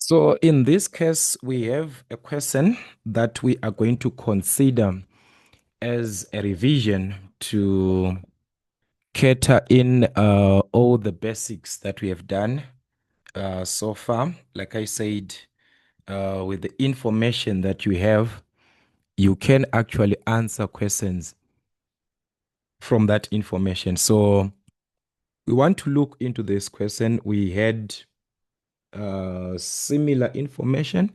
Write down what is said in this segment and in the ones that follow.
So in this case, we have a question that we are going to consider as a revision to cater in all the basics that we have done so far. Like I said, with the information that you have, you can actually answer questions from that information. So we want to look into this question. We had similar information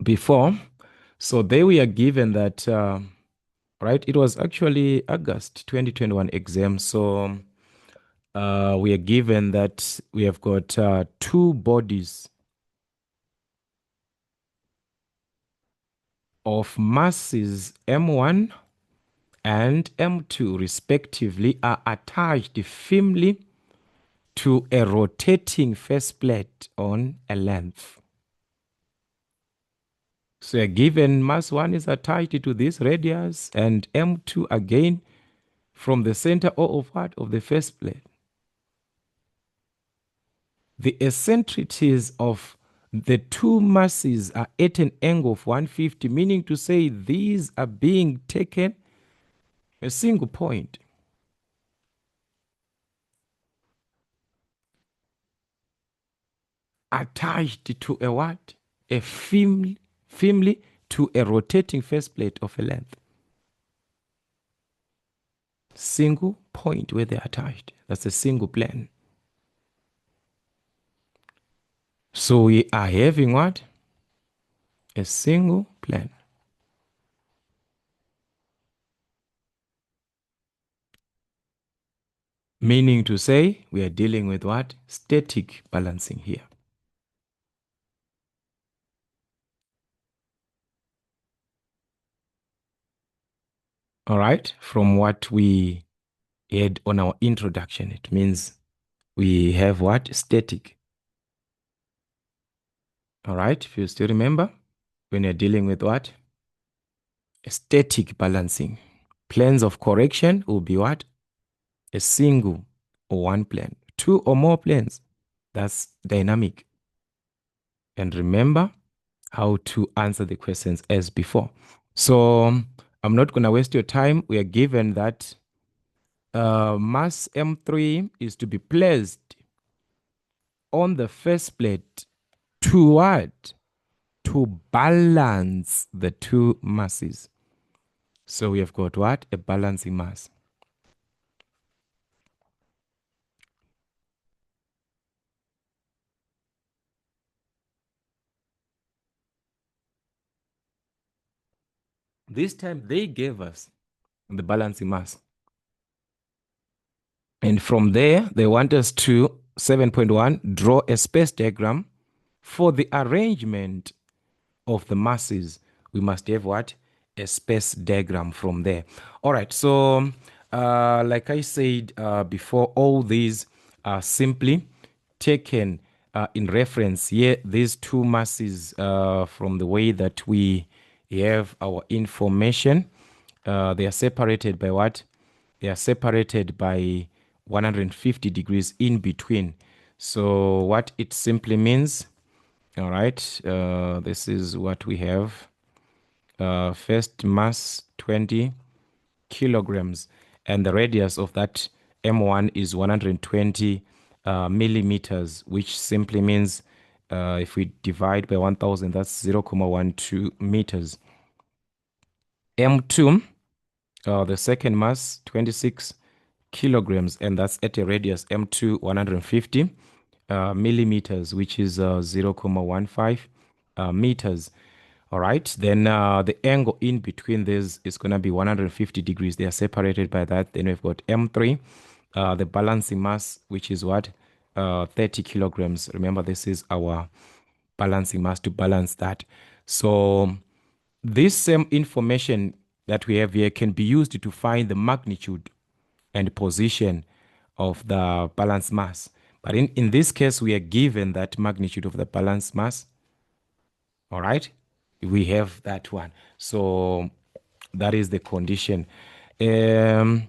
before. So there we are given that, right? It was actually August 2021 exam. So we are given that we have got two bodies of masses M1 and M2 respectively are attached firmly to a rotating faceplate on a length. So a given mass 1 is attached to this radius and M2 again from the center of what? Of the faceplate. The eccentricities of the two masses are at an angle of 150, meaning to say these are being taken a single point. Attached to a what? A firmly to a rotating faceplate of a length. Single point where they're attached. That's a single plane. So we are having what? A single plane. Meaning to say we are dealing with what? Static balancing here. All right, from what we had on our introduction, it means we have what? Static. All right, if you still remember, when you're dealing with what? Static balancing. Planes of correction will be what? A single or one plane. Two or more planes. That's dynamic. And remember how to answer the questions as before. So I'm not going to waste your time. We are given that mass M3 is to be placed on the faceplate to what? To balance the two masses. So we have got what? A balancing mass. This time they gave us the balancing mass. And from there, they want us to 7.1, draw a space diagram for the arrangement of the masses. We must have what? A space diagram from there. All right, so like I said before, all these are simply taken in reference here, these two masses from the way that we have our information. They are separated by what? They are separated by 150 degrees in between. So what it simply means, all right, this is what we have. First mass 20 kilograms, and the radius of that M1 is 120 millimeters, which simply means if we divide by 1000, that's 0.12 meters. M2, the second mass, 26 kilograms, and that's at a radius M2 150 millimeters, which is 0.15 meters. All right, then the angle in between these is going to be 150 degrees. They are separated by that. Then we've got M3, the balancing mass, which is what? 30 kilograms. Remember, this is our balancing mass to balance that. So this same information that we have here can be used to find the magnitude and position of the balance mass. But in this case, we are given that magnitude of the balance mass. All right, we have that one. So that is the condition. I'm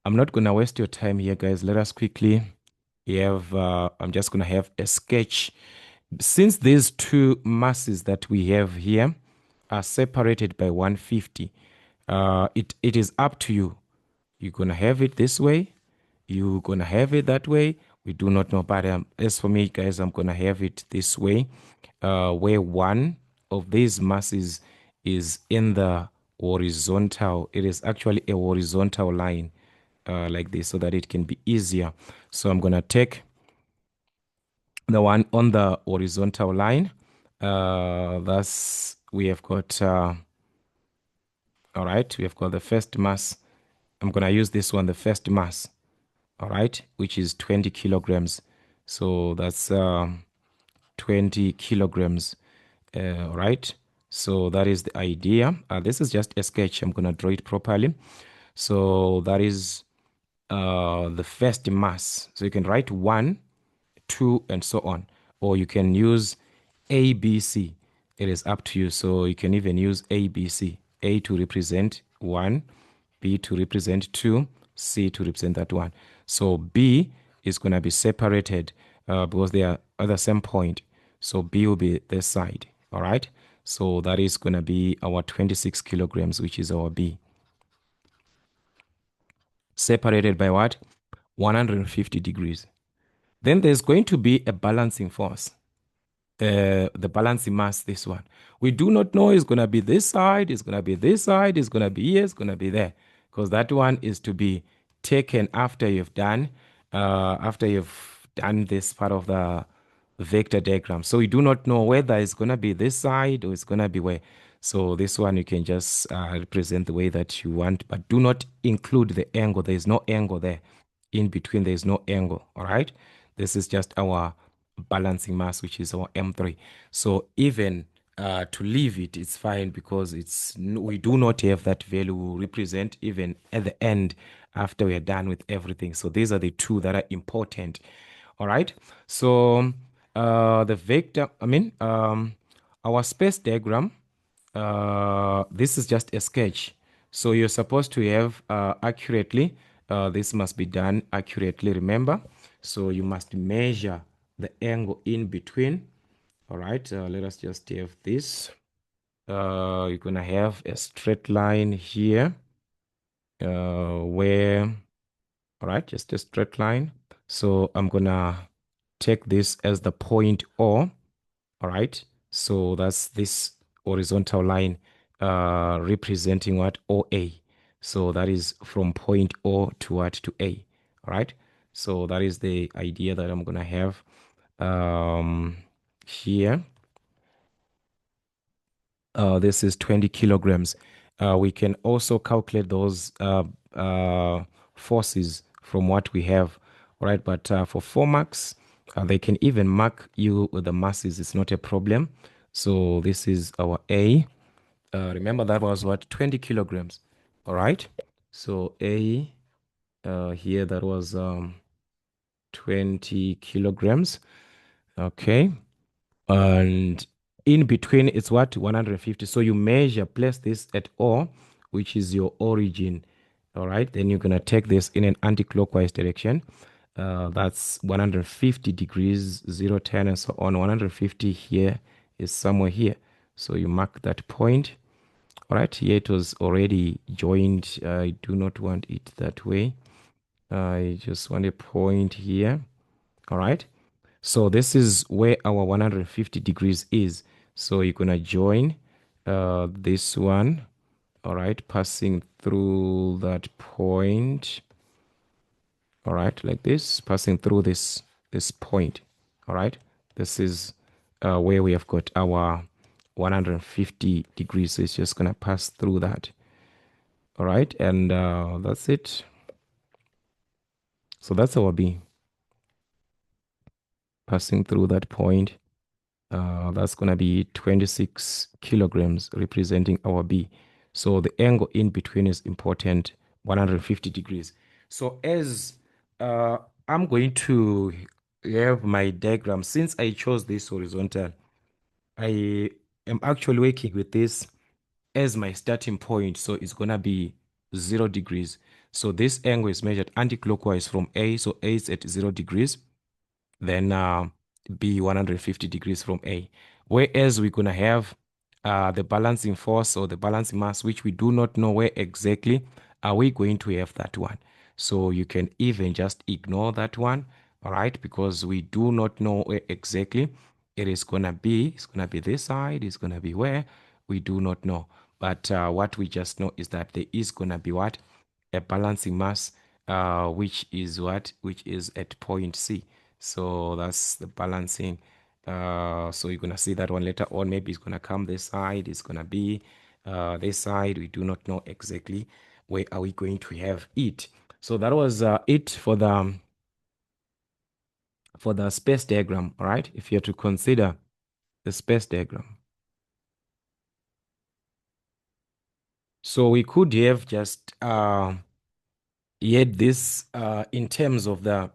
not going to waste your time here, guys. Let us quickly have, I'm just going to have a sketch Since these two masses that we have here are separated by 150, it is up to you. You're gonna have it this way, you're gonna have it that way. We do not know, but as for me, guys, I'm gonna have it this way, where one of these masses is in the horizontal. It is actually a horizontal line, like this, so that it can be easier. So I'm gonna take the one on the horizontal line. Thus we have got all right, we have got the first mass. I'm gonna use this one, the first mass, all right, which is 20 kilograms. So that's 20 kilograms. All right, so that is the idea. This is just a sketch. I'm gonna draw it properly. So that is the first mass. So you can write 1, 2, and so on. Or you can use A, B, C. It is up to you. So you can even use A, B, C. A to represent 1, B to represent 2, C to represent that 1. So B is going to be separated because they are at the same point. So B will be this side. All right. So that is going to be our 26 kilograms, which is our B. Separated by what? 150 degrees. Then there's going to be a balancing force, the balancing mass, this one. We do not know it's going to be this side, it's going to be this side, it's going to be here, it's going to be there. Because that one is to be taken after you've done this part of the vector diagram. So we do not know whether it's going to be this side or it's going to be where. So this one you can just represent the way that you want, but do not include the angle. There is no angle there. In between, there is no angle. All right. This is just our balancing mass, which is our M3. So even to leave it, it's fine because we do not have that value. We represent even at the end after we are done with everything. So these are the two that are important. All right. So the vector, our space diagram, this is just a sketch. So you're supposed to have accurately, this must be done accurately, remember? So you must measure the angle in between. All right, let us just have this. You're gonna have a straight line here, where, all right, just a straight line. So I'm gonna take this as the point O. All right, so that's this horizontal line representing what? OA. So that is from point O to what? To A. All right, so that is the idea that I'm gonna have here. This is 20 kilograms. We can also calculate those forces from what we have. All right, but for 4 marks, they can even mark you with the masses. It's not a problem. So this is our A. Remember that was what? 20 kilograms. All right. So A here, that was 20 kilograms. Okay. And in between it's what? 150. So you measure, place this at O, which is your origin. All right, then you're gonna take this in an anti-clockwise direction. That's 150 degrees, 0, 10, and so on. 150 here is somewhere here. So you mark that point. All right, here it was already joined. I do not want it that way. I just want a point here. All right. So this is where our 150 degrees is. So you're gonna join this one, all right, passing through that point, all right, like this, passing through this point, all right. This is where we have got our 150 degrees. So it's just gonna pass through that, all right, and that's it. So that's our B, passing through that point. That's going to be 26 kilograms representing our B. So the angle in between is important, 150 degrees. So as I'm going to have my diagram, since I chose this horizontal, I am actually working with this as my starting point. So it's going to be 0 degrees. So this angle is measured anti-clockwise from A. So A is at 0 degrees. Then be 150 degrees from A. Whereas we're going to have the balancing force or the balancing mass, which we do not know where exactly are we going to have that one. So you can even just ignore that one, all right, because we do not know where exactly it is going to be. It's going to be this side, it's going to be where we do not know. But what we just know is that there is going to be what? A balancing mass, which is what? Which is at point C. So that's the balancing. So you're going to see that one later on. Maybe it's going to come this side. It's going to be this side. We do not know exactly where are we going to have it. So that was it for the space diagram, all right? If you're to consider the space diagram. So we could have just had this in terms of the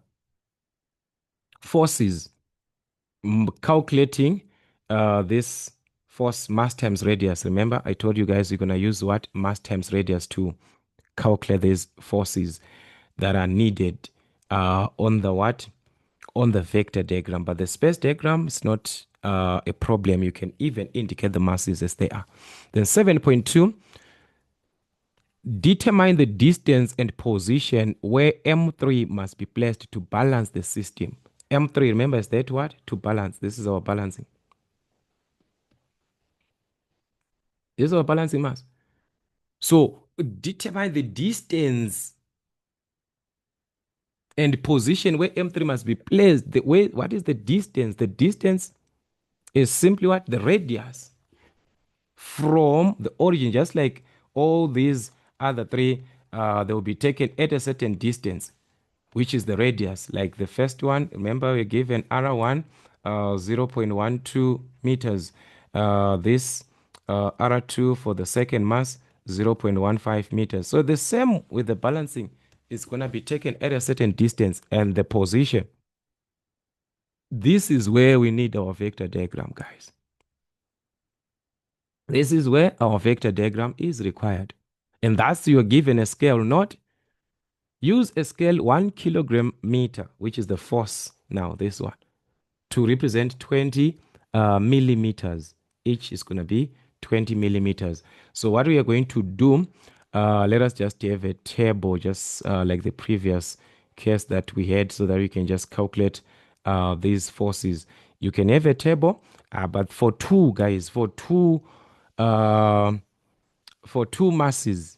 forces, calculating this force mass times radius. Remember, I told you guys you're going to use what? Mass times radius to calculate these forces that are needed on the what? On the vector diagram. But the space diagram is not a problem. You can even indicate the masses as they are. Then 7.2, determine the distance and position where M3 must be placed to balance the system. M3, remember, is that what? To balance. This is our balancing. This is our balancing mass. So determine the distance and position where M3 must be placed. What is the distance? The distance is simply what? The radius from the origin, just like all these other three, they will be taken at a certain distance, which is the radius. Like the first one, remember we given R1 0.12 meters. This R2 for the second mass, 0.15 meters. So the same with the balancing, it's going to be taken at a certain distance, and the position. This is where we need our vector diagram, guys. This is where our vector diagram is required. And that's you're given a scale, not use a scale 1 kilogram meter, which is the force now, this one, to represent 20 millimeters. Each is going to be 20 millimeters. So what we are going to do, let us just have a table, just like the previous case that we had, so that we can just calculate these forces. You can have a table, but for two, guys, uh, for two masses,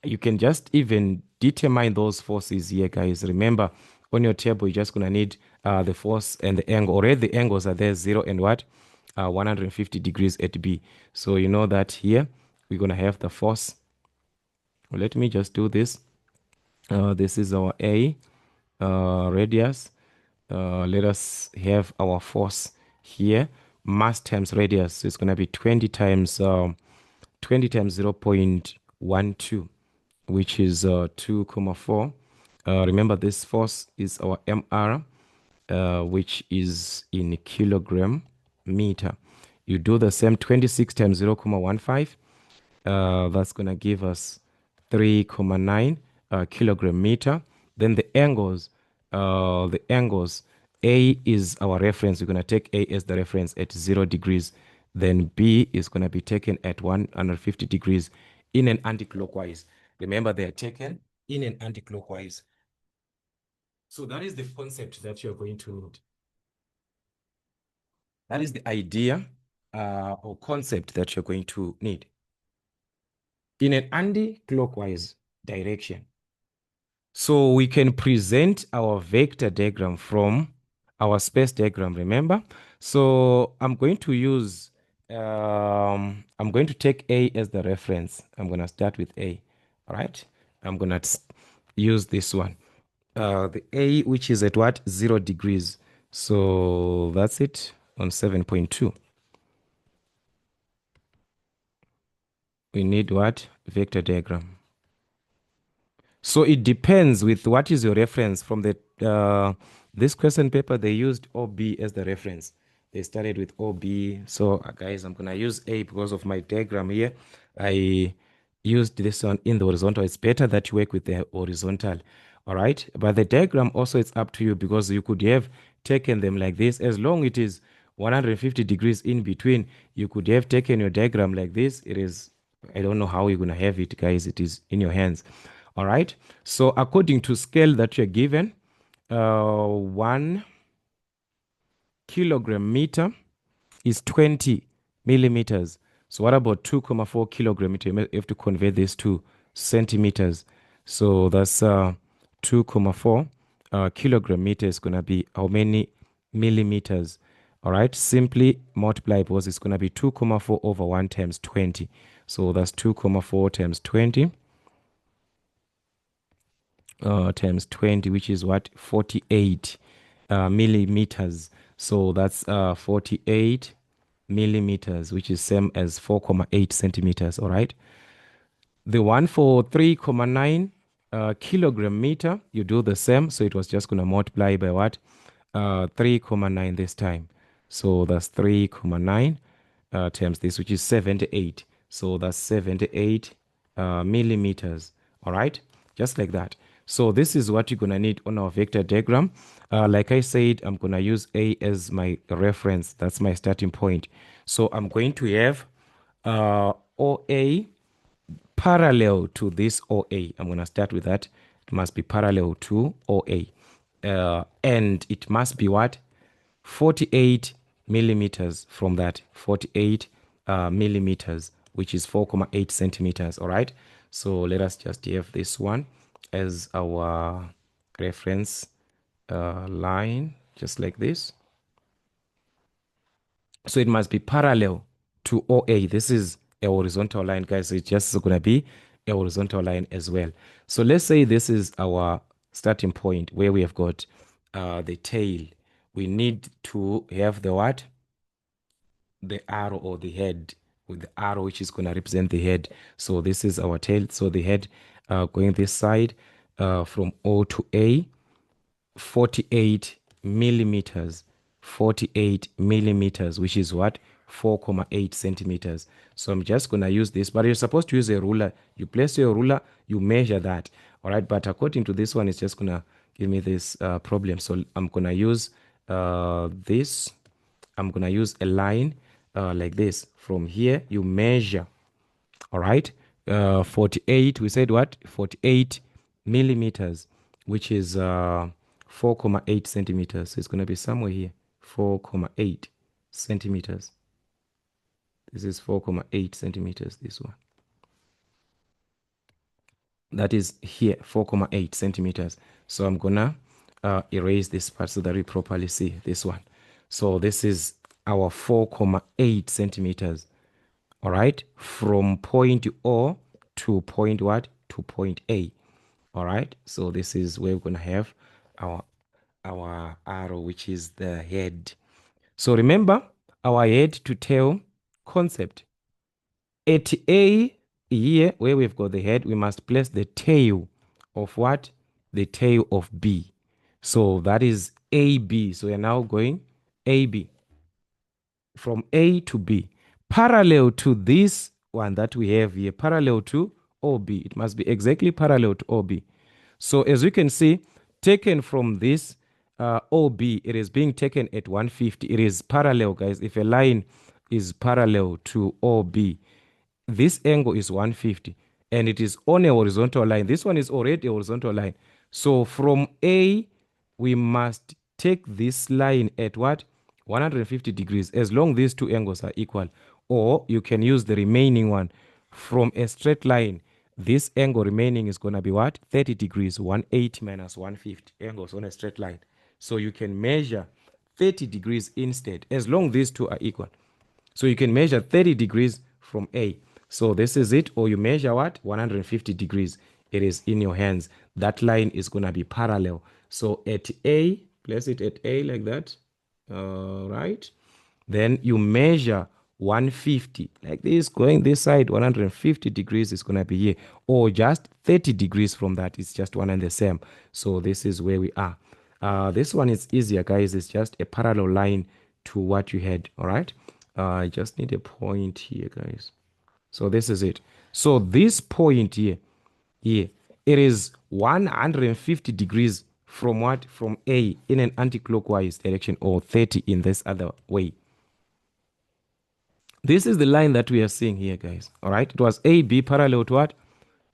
you can just even determine those forces here, guys. Remember, on your table, you're just going to need the force and the angle. Already the angles are there, 0 and what? 150 degrees at B. So you know that here, we're going to have the force. Well, let me just do this. This is our A radius. Let us have our force here. Mass times radius is going to be 20 times 0.12, which is 2,4. Remember, this force is our MR, which is in kilogram meter. You do the same, 26 times 0,15. That's going to give us 3,9 kilogram meter. Then the angles, A is our reference. We're going to take A as the reference at 0 degrees. Then B is going to be taken at 150 degrees in an anti-clockwise. Remember, they are taken in an anti-clockwise. So that is the concept that you're going to, that is the idea or concept that you're going to need in an anti-clockwise direction. So we can present our vector diagram from our space diagram, remember? So I'm going to use, I'm going to take A as the reference. I'm going to start with A, all right? I'm going to use this one. The A, which is at what? 0 degrees. So that's it on 7.2. We need what? Vector diagram. So it depends with what is your reference. From the this question paper, they used OB as the reference. They started with OB. So guys, I'm gonna use A because of my diagram here. I used this one in the horizontal. It's better that you work with the horizontal. All right. But the diagram also, it's up to you, because you could have taken them like this. As long it is 150 degrees in between, you could have taken your diagram like this. It is, I don't know how you're going to have it, guys. It is in your hands. All right. So according to scale that you're given, 1 kilogram meter is 20 millimeters. So what about 2,4 kilogram meter? You have to convert this to centimeters. So that's 2,4 kilogram meter is going to be how many millimeters? All right, simply multiply because it's going to be 2,4 over 1 times 20. So that's 2,4 times 20 times 20, which is what? 48 millimeters. So that's 48 millimeters, which is same as 4,8 centimeters. All right. The one for 3,9 kilogram meter, you do the same. So it was just going to multiply by what? 3,9 this time. So that's 3,9 times this, which is 78. So that's 78 millimeters. All right. Just like that. So this is what you're going to need on our vector diagram. Like I said, I'm going to use A as my reference. That's my starting point. So I'm going to have OA parallel to this OA. I'm going to start with that. It must be parallel to OA. And it must be what? 48 millimeters from that. 48 millimeters, which is 4,8 centimeters. All right. So let us just have this one as our reference line, just like this. So it must be parallel to OA. This is a horizontal line, guys. So it's just going to be a horizontal line as well. So let's say this is our starting point where we have got the tail. We need to have the what? The arrow or the head with the arrow, which is going to represent the head. So this is our tail. So the head going this side from O to A, 48 millimeters. 48 millimeters, which is what? 4,8 centimeters. So I'm just going to use this, but you're supposed to use a ruler. You place your ruler, you measure that. All right. But according to this one, it's just going to give me this problem. So I'm going to use this. I'm going to use a line like this. From here, you measure. All right. 48, we said what? 48 millimeters, which is 4,8 centimeters. So it's going to be somewhere here. 4,8 centimeters. This is 4,8 centimeters, this one. That is here, 4,8 centimeters. So I'm gonna erase this part so that we properly see this one. So this is our 4,8 centimeters. All right, from point O to point what? To point A. All right, so this is where we're gonna have our arrow, which is the head. So remember our head to tail concept. At A here, where we've got the head, we must place the tail of what? The tail of B. So that is AB. So we are now going AB from A to B. Parallel to this one that we have here, parallel to OB. It must be exactly parallel to OB. So as you can see, taken from this OB, it is being taken at 150. It is parallel, guys. If a line is parallel to OB, this angle is 150 and it is on a horizontal line. This one is already a horizontal line. So from A, we must take this line at what? 150 degrees, as long these two angles are equal. Or you can use the remaining one from a straight line. This angle remaining is going to be what? 30 degrees, 180 minus 150 angles on a straight line. So you can measure 30 degrees instead, as long these two are equal. So you can measure 30 degrees from A. So this is it. Or you measure what? 150 degrees. It is in your hands. That line is going to be parallel. So at A, place it at A like that. Right. Then you measure 150 like this, going this side. 150 degrees is going to be here, or just 30 degrees from that. It's just one and the same. So this is where we are. This one is easier, guys. It's just a parallel line to what you had. All right. I just need a point here, guys. So this is it. So this point here, it is 150 degrees from what? From A in an anti-clockwise direction, or 30 in this other way. This is the line that we are seeing here, guys. All right. It was AB parallel to what?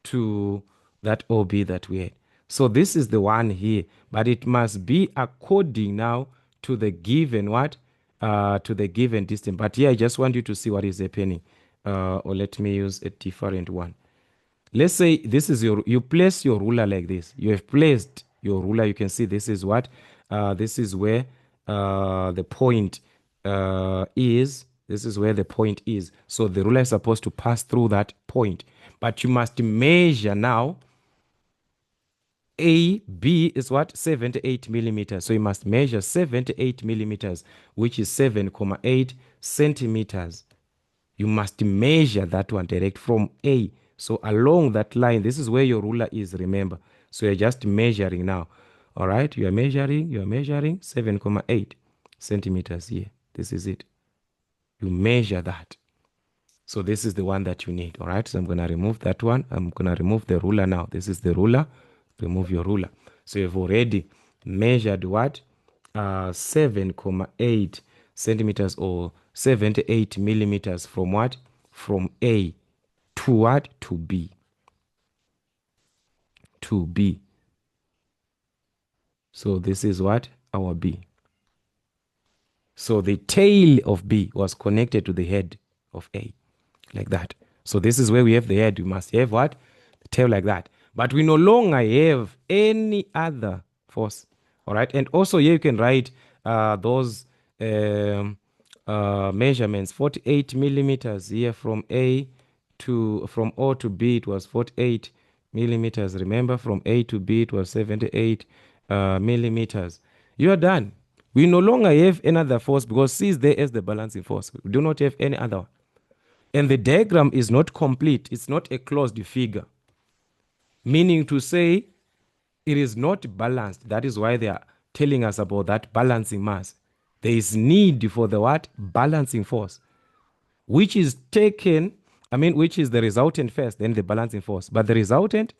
To that OB that we had. So this is the one here, but it must be according now to the given what? To the given distance. But here I just want you to see what is happening. Or let me use a different one. Let's say this is you place your ruler like this. You have placed your ruler. You can see this is what? This is where the point is. This is where the point is. So the ruler is supposed to pass through that point. But you must measure now. AB is what? 78 millimeters. So you must measure 78 millimeters, which is 7,8 centimeters. You must measure that one direct from A. So along that line, this is where your ruler is, remember. So you're just measuring now. All right, you are measuring 7,8 centimeters here. This is it. You measure that. So this is the one that you need. All right, so I'm going to remove that one. I'm going to remove the ruler now. This is the ruler. Remove your ruler. So you've already measured what? 7,8 centimeters, or 78 millimeters from what? From A to what? To B. To B. So this is what? Our B. So the tail of B was connected to the head of A, like that. So this is where we have the head. We must have what? The tail, like that. But we no longer have any other force. All right. And also here you can write those measurements. 48 millimeters here from from O to B, it was 48 millimeters. Remember, from A to B, it was 78 millimeters. You are done. We no longer have another force, because C is there as the balancing force. We do not have any other one. And the diagram is not complete. It's not a closed figure. Meaning to say, it is not balanced. That is why they are telling us about that balancing mass. There is need for the what? Balancing force, which is which is the resultant first, then the balancing force. But the resultant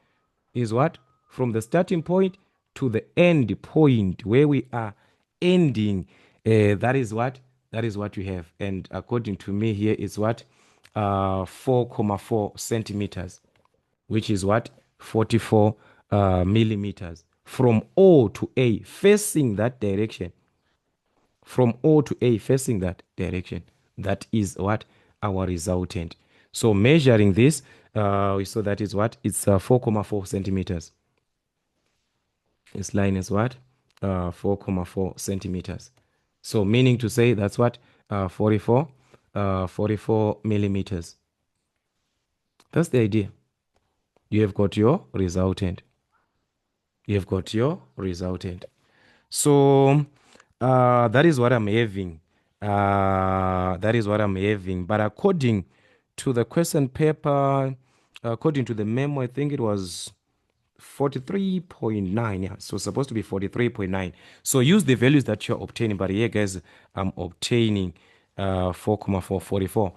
is what? From the starting point to the end point where we are ending. That is what? That is what we have. And according to me here is what? 4,4 centimeters, which is what? 44 millimeters. From O to A, facing that direction. From O to A, facing that direction. That is what? Our resultant. So measuring this, so that is what? It's 4,4 centimeters. This line is what? 4,4 centimeters. So meaning to say that's what? 44 millimeters. That's the idea. You have got your resultant. You have got your resultant. So that is what I'm having. That is what I'm having. But according to the question paper, according to the memo, I think it was 43.9. Yeah, so it's supposed to be 43.9. So use the values that you're obtaining. But here, guys, I'm obtaining 4,444.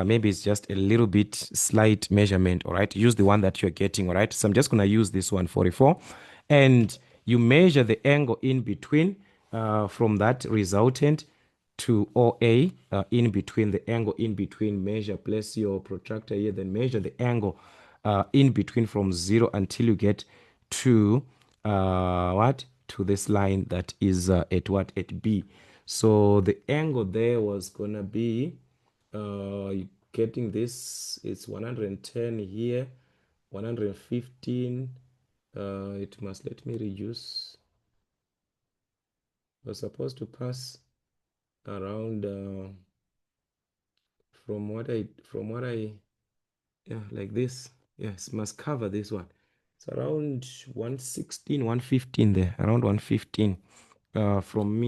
Maybe it's just a little bit slight measurement. All right, use the one that you're getting. All right, so I'm just going to use this one, 44, and you measure the angle in between from that resultant to OA, in between, the angle in between. Measure, place your protractor here, then measure the angle in between from 0 until you get to what? To this line that is at what? At B. So the angle there was gonna be getting this. It's 110 here, 115. It must, let me reduce. We're supposed to pass around from what I yeah, like this. Yes, must cover this one. It's around 116, 115 there, around 115. From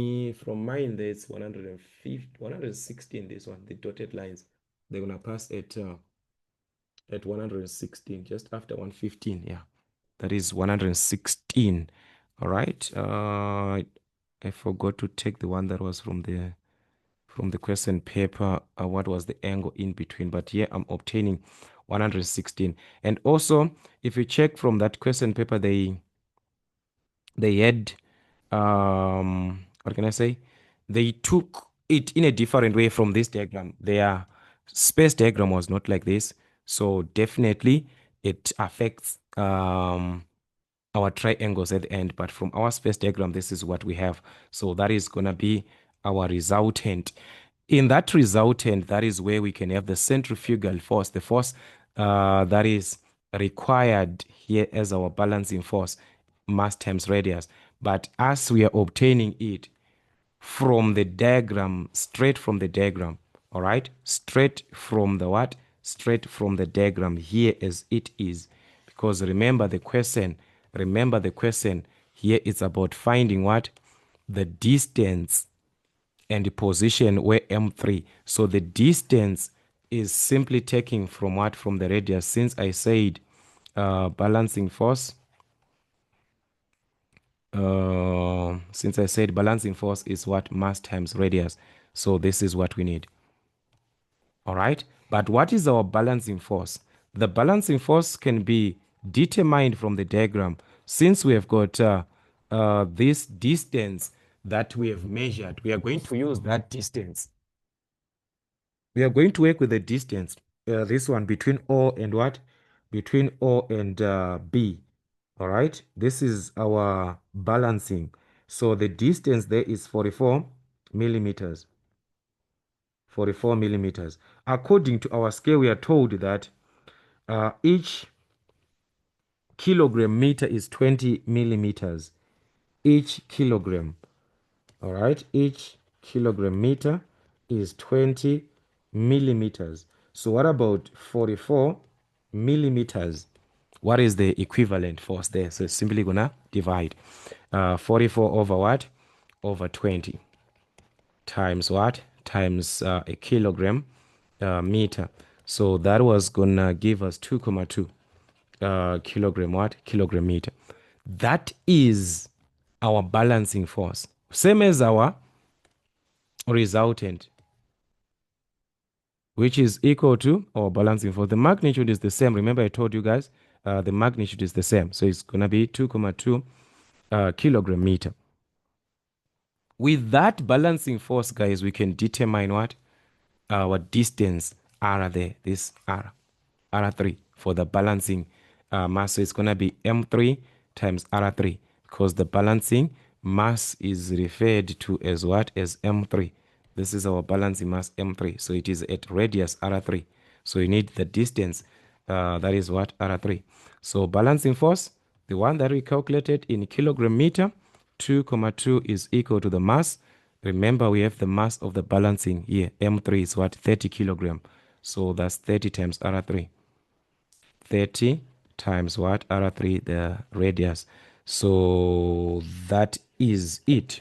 mine there, it's 150, 116, this one, the dotted lines. They're gonna pass at 116, just after 115. Yeah, that is 116. All right. I forgot to take the one that was from the question paper. What was the angle in between? But here I'm obtaining 116. And also, if you check from that question paper, they had what can I say? They took it in a different way from this diagram. Their space diagram was not like this. So definitely it affects our triangles at the end. But from our space diagram, this is what we have. So that is going to be our resultant. In that resultant, that is where we can have the centrifugal force, the force that is required here as our balancing force, mass times radius. But as we are obtaining it from the diagram, straight from the diagram, all right? Straight from the what? Straight from the diagram here as it is. Because remember the question here it's about finding what? The distance and the position where M3. So the distance is simply taking from what? From the radius. Since I said balancing force, balancing force is what? Mass times radius. So this is what we need. All right. But what is our balancing force? The balancing force can be determined from the diagram. Since we have got this distance that we have measured, we are going to use that distance. We are going to work with the distance, this one between O and what? Between O and B. All right. This is our balancing. So the distance there is 44 millimeters. 44 millimeters. According to our scale, we are told that each kilogram meter is 20 millimeters. Each kilogram, all right, each kilogram meter is 20 millimeters. So what about 44 millimeters? What is the equivalent force there? So it's simply gonna divide 44 over what? Over 20 times what? Times a kilogram meter. So that was gonna give us 2,2 kilogram what? Kilogram meter. That is our balancing force. Same as our resultant, which is equal to our balancing force. The magnitude is the same. Remember I told you guys the magnitude is the same. So it's gonna be 2,2 kilogram meter. With that balancing force, guys, we can determine what? Our distance R there, this R3 for the balancing mass. So it's going to be M3 times R3 because the balancing mass is referred to as what? As M3. This is our balancing mass M3. So it is at radius R3. So you need the distance, that is what? R3. So balancing force, the one that we calculated in kilogram meter, 2,2 is equal to the mass. Remember, we have the mass of the balancing here. M3 is what? 30 kilogram. So that's 30 times R3. 30 times what? R3, the radius. So that is it.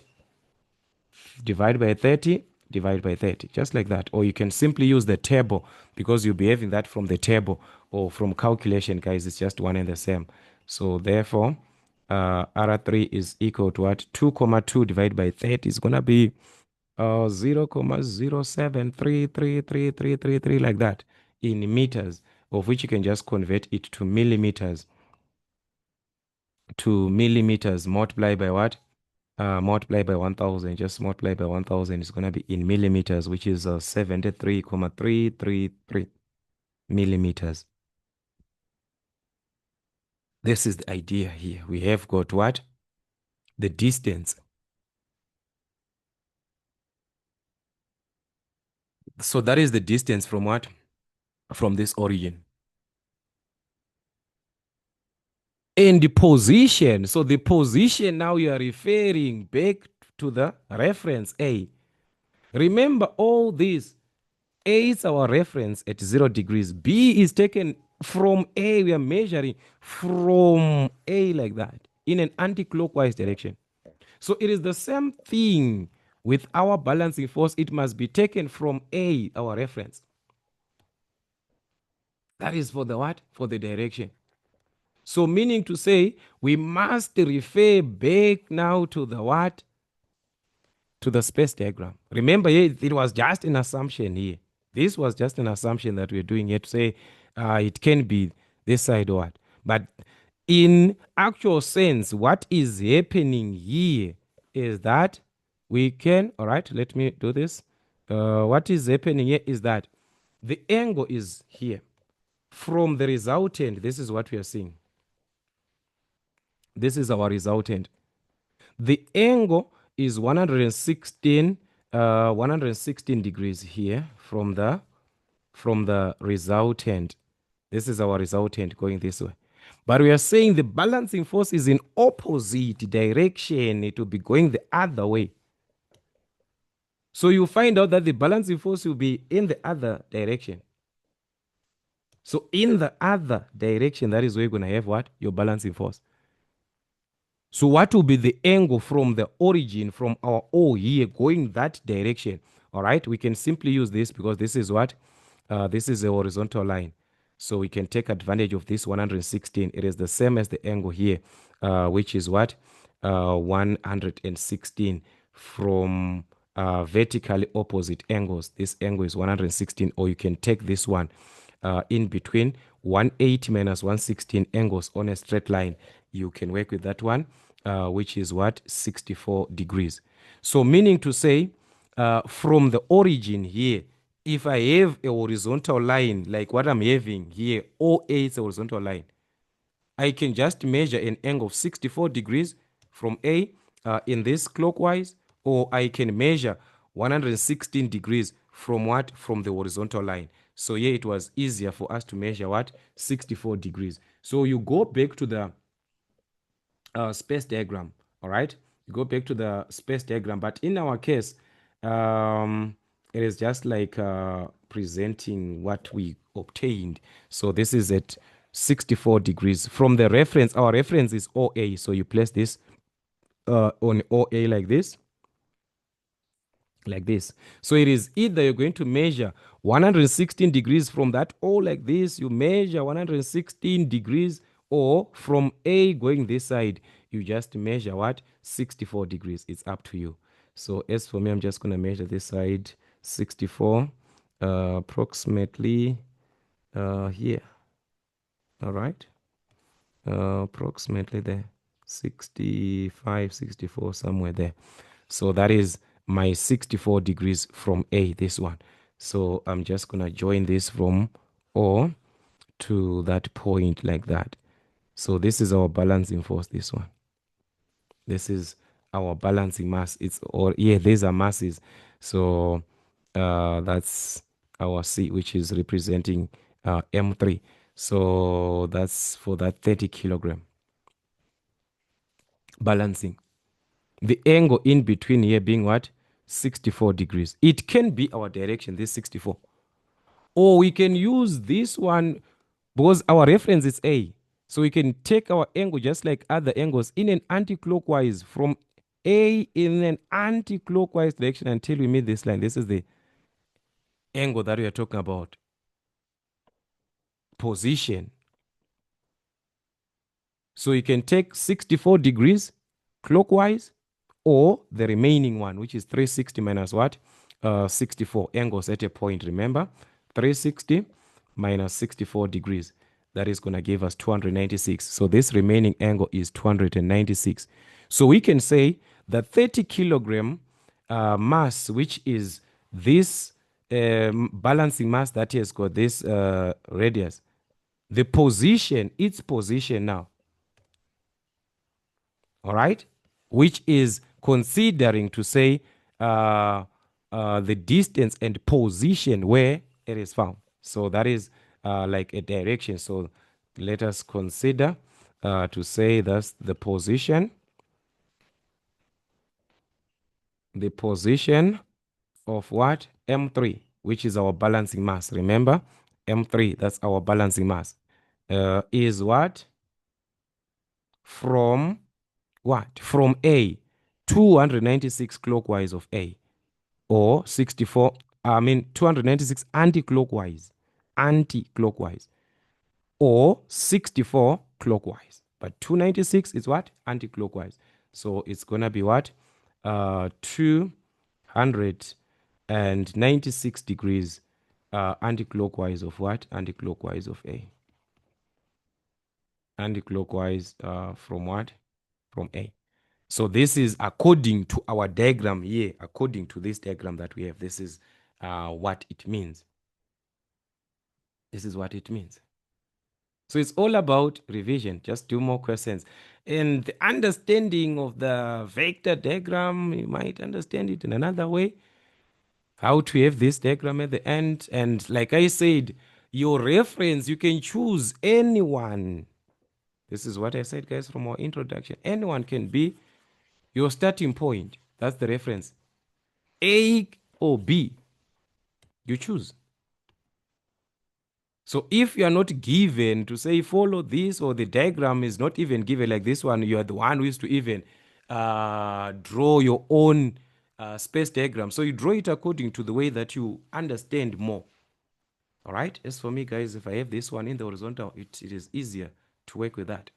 Divide by 30, divide by 30, just like that. Or you can simply use the table because you'll be having that from the table or from calculation, guys. It's just one and the same. So therefore, R3 is equal to what? 2,2 divided by 30 is going to be 0,0733333 like that in meters, of which you can just convert it to millimeters. Multiply by what? Multiply by 1000. Just multiply by 1000. It's going to be in millimeters, which is 73,333 millimeters. This is the idea here. We have got what? The distance. So that is the distance from what? From this origin. And the position. So the position now you are referring back to the reference A. Remember all this. A is our reference at 0 degrees. B is taken from A. We are measuring from A like that in an anti-clockwise direction. So it is the same thing with our balancing force. It must be taken from A, our reference. That is for the what? For the direction. So meaning to say, we must refer back now to the what? To the space diagram. Remember, it was just an assumption here. This was just an assumption that we're doing here to say it can be this side or what. But in actual sense, what is happening here is that we can, all right, let me do this. What is happening here is that the angle is here. From the resultant, this is what we are seeing. This is our resultant. The angle is 116 degrees here from the resultant. This is our resultant going this way. But we are saying the balancing force is in opposite direction. It will be going the other way. So you find out that the balancing force will be in the other direction. So in the other direction, that is where you're going to have what? Your balancing force. So what will be the angle from the origin, from our O here, going that direction? All right, we can simply use this because this is what? This is a horizontal line. So we can take advantage of this 116. It is the same as the angle here, which is what? 116 from vertically opposite angles. This angle is 116, or you can take this one in between 180 minus 116 angles on a straight line. You can work with that one, which is what? 64 degrees. So meaning to say, from the origin here, if I have a horizontal line like what I'm having here, OA is a horizontal line, I can just measure an angle of 64 degrees from A in this clockwise, or I can measure 116 degrees from what? From the horizontal line. So here it was easier for us to measure what? 64 degrees. So you go back to the space diagram, all right? You go back to the space diagram, but in our case, it is just like presenting what we obtained. So this is at 64 degrees. From the reference, our reference is OA, so you place this on OA like this. Like this. So it is either you're going to measure 116 degrees from that O like this, you measure 116 degrees, or from A going this side, you just measure what? 64 degrees. It's up to you. So as for me, I'm just going to measure this side 64 approximately here. All right. Approximately there. 65, 64, somewhere there. So that is my 64 degrees from A, this one. So I'm just going to join this from O to that point like that. So this is our balancing force, this one. This is our balancing mass. It's, or yeah, these are masses. So that's our C, which is representing M3. So that's for that 30 kilogram balancing. The angle in between here being what? 64 degrees. It can be our direction, this 64. Or we can use this one because our reference is A. So we can take our angle just like other angles in an anti-clockwise from A in an anti-clockwise direction until we meet this line. This is the angle that we are talking about. Position. So you can take 64 degrees clockwise, or the remaining one, which is 360 minus what? 64 angles at a point. Remember, 360 minus 64 degrees. That is going to give us 296. So this remaining angle is 296. So we can say that 30 kilogram mass, which is this balancing mass that has got this radius, the position, its position now, all right, which is considering to say the distance and position where it is found. So that is like a direction. So let us consider to say that's the position of what? M3, which is our balancing mass. Remember, M3, that's our balancing mass, is what? From what? From A, 296 clockwise of A, or 64, 296 anti-clockwise, or 64 clockwise. But 296 is what? Anti-clockwise. So it's going to be what? 296 degrees anti-clockwise of what? Anti-clockwise of A. Anti-clockwise from what? From A. So this is according to our diagram here, according to this diagram that we have. This is what it means. This is what it means. So it's all about revision. Just 2 more questions. And the understanding of the vector diagram, you might understand it in another way. How to have this diagram at the end. And like I said, your reference, you can choose anyone. This is what I said, guys, from our introduction. Anyone can be your starting point. That's the reference. A or B, you choose. So if you are not given to say follow this, or the diagram is not even given like this one, you are the one who is to even draw your own space diagram. So you draw it according to the way that you understand more. All right. As for me, guys, if I have this one in the horizontal, it is easier to work with that.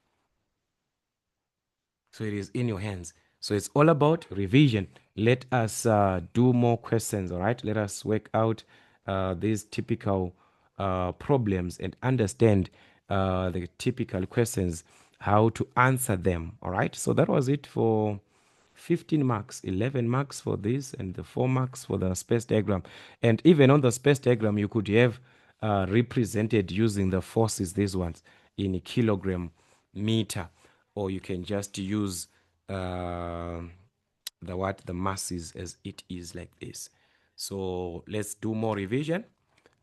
So it is in your hands. So it's all about revision. Let us do more questions. All right. Let us work out these typical problems and understand the typical questions, how to answer them. All right. So that was it for 15 marks, 11 marks for this, and the 4 marks for the space diagram. And even on the space diagram, you could have represented using the forces, these ones, in a kilogram meter, or you can just use the masses as it is like this. So let's do more revision.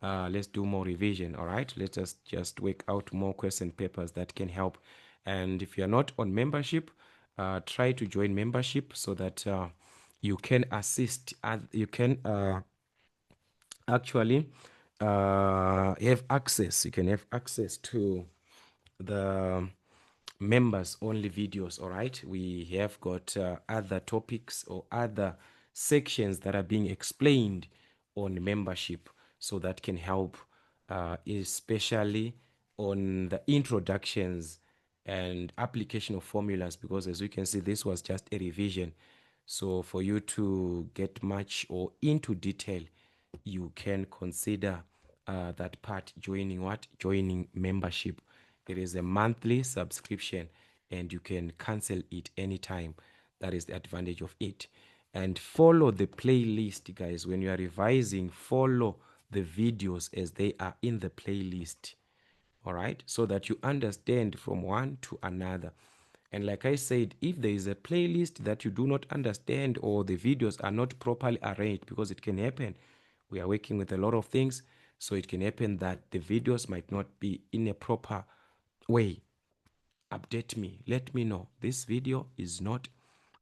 Let's do more revision. All right, let us just work out more question papers that can help. And if you're not on membership, try to join membership so that you can assist and you can actually have access. You can have access to the members only videos. All right, we have got other topics or other sections that are being explained on membership, so that can help especially on the introductions and application of formulas, because as you can see, this was just a revision. So for you to get much or into detail, you can consider that part, joining membership. It is a monthly subscription and you can cancel it anytime. That is the advantage of it. And follow the playlist, guys. When you are revising, follow the videos as they are in the playlist. All right, so that you understand from one to another. And like I said, if there is a playlist that you do not understand, or the videos are not properly arranged, because it can happen, we are working with a lot of things, so it can happen that the videos might not be in a proper way. Update me, let me know this video is not,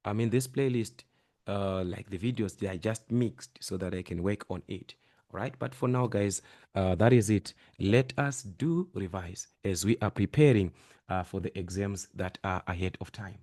this playlist, like the videos, they are just mixed, so that I can work on it. All right, but for now, guys, that is it. Let us do revise as we are preparing for the exams that are ahead of time.